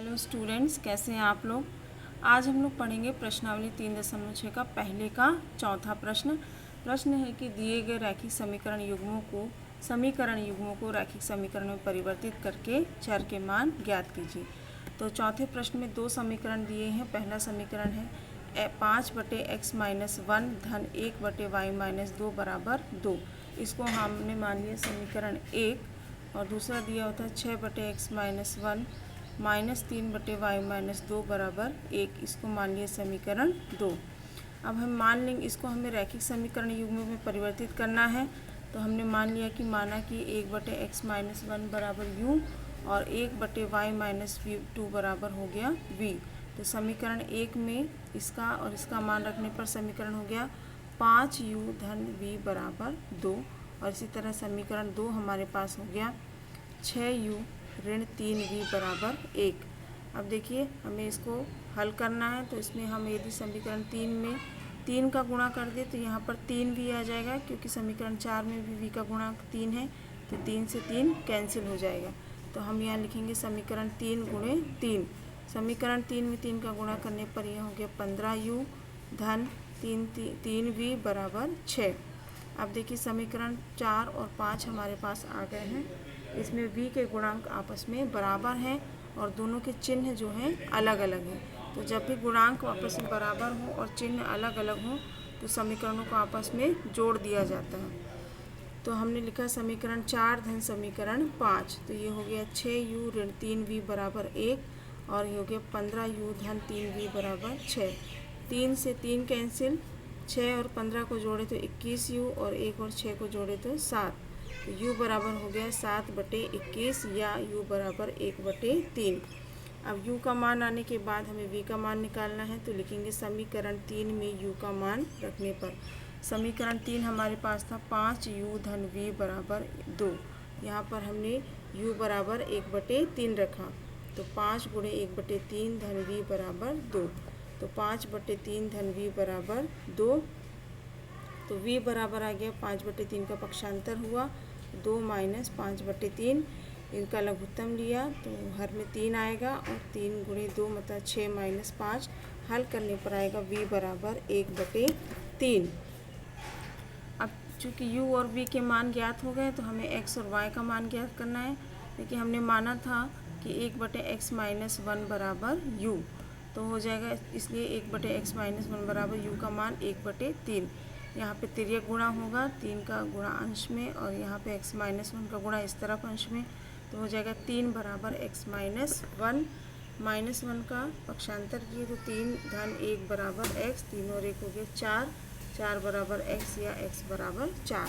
Hello students, कैसे हैं आप लोग। आज हम लोग पढ़ेंगे प्रश्नावली 3.6 का पहले का चौथा प्रश्न है कि दिए गए रैखिक समीकरण युग्मों को रैखिक समीकरण में परिवर्तित करके चर के मान ज्ञात कीजिए। तो चौथे प्रश्न में दो समीकरण दिए हैं। पहला समीकरण है 5/x-1 धन 1/y-2 बराबर 2। इसको हमने मान लिया समीकरण 1। और दूसरा दिया होता है 6/x-1 -3/y-2 बराबर 1। इसको मान लिया समीकरण 2। अब हम मान लेंगे, इसको हमें रैखिक समीकरण युग्म में परिवर्तित करना है। तो हमने मान लिया कि माना कि 1/x-1 बराबर u और 1/y-2 बराबर हो गया v। तो समीकरण 1 में इसका और इसका मान रखने पर समीकरण हो गया 5u धन v बराबर 2। और इसी तरह समीकरण 2 हमारे पास हो गया 6u ऋण 3v बराबर 1। अब देखिए हमें इसको हल करना है। तो इसमें हम यदि समीकरण 3 में 3 का गुणा कर दे तो यहाँ पर 3v आ जाएगा, क्योंकि समीकरण 4 में भी v का गुणांक 3 है। तो 3 से 3 कैंसिल हो जाएगा। तो हम यहाँ लिखेंगे समीकरण 3 गुणे 3। समीकरण 3 में 3 का गुणा करने पर यह हो गया 15u धन 3v बराबर 6। अब देखिए समीकरण 4 और 5 हमारे पास आ गए हैं। इसमें v के गुणांक आपस में बराबर हैं और दोनों के चिन्ह जो हैं अलग अलग हैं। तो जब भी गुणांक आपस में बराबर हो और चिन्ह अलग अलग हो तो समीकरणों को आपस में जोड़ दिया जाता है। तो हमने लिखा समीकरण 4 धन समीकरण 5। तो ये हो गया 6u ऋण 3v बराबर 1 और ये हो गया 15u धन 3v बराबर 6। 3 से 3 कैंसिल, 6 और 15 को जोड़े तो 21u और 1 और 6 को जोड़े तो 7। तो u बराबर हो गया 7/21 या u बराबर 1/3। अब u का मान आने के बाद हमें v का मान निकालना है। तो लिखेंगे समीकरण 3 में u का मान रखने पर समीकरण 3 हमारे पास था 5u धन v बराबर 2। यहाँ पर हमने u बराबर 1/3 रखा। तो 5 गुणे 1/3 धन v बराबर 2। तो 5/3 धन v बराबर 2। तो v बराबर आ गया 5/3 का पक्षांतर हुआ 2 - 5/3। इनका लघुत्तम लिया तो हर में 3 आएगा और 3 गुणे 2 मतलब 6 - 5। हल करने पर आएगा v बराबर 1/3। अब चूँकि u और v के मान ज्ञात हो गए तो हमें x और y का मान ज्ञात करना है। देखिए हमने माना था कि 1/x-1 बराबर u, तो हो जाएगा इसलिए 1/x-1 बराबर u का मान 1/3। यहाँ पे तिर्यक गुणा होगा 3 का गुणा अंश में और यहाँ पे x-1 का गुणा इस तरफ अंश में। तो हो जाएगा 3 बराबर x-1। -1 का पक्षांतर किए तो 3 धन 1 बराबर x। 3 और 1 हो गया 4। 4 बराबर x या x बराबर 4।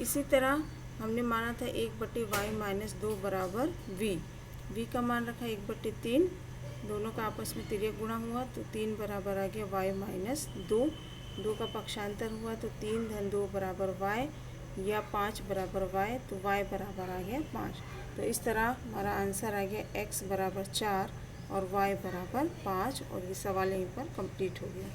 इसी तरह हमने माना था 1/y-2 बराबर v। v का मान रखा 1/3। दोनों का आपस में तिर्यक गुणा हुआ तो 3 बराबर आ गया y-2। 2 का पक्षांतर हुआ तो 3 धन 2 बराबर y या 5 बराबर y। तो y बराबर आ गया 5। तो इस तरह हमारा आंसर आ गया x बराबर 4 और y बराबर 5। और ये सवाल यहीं पर कंप्लीट हो गया।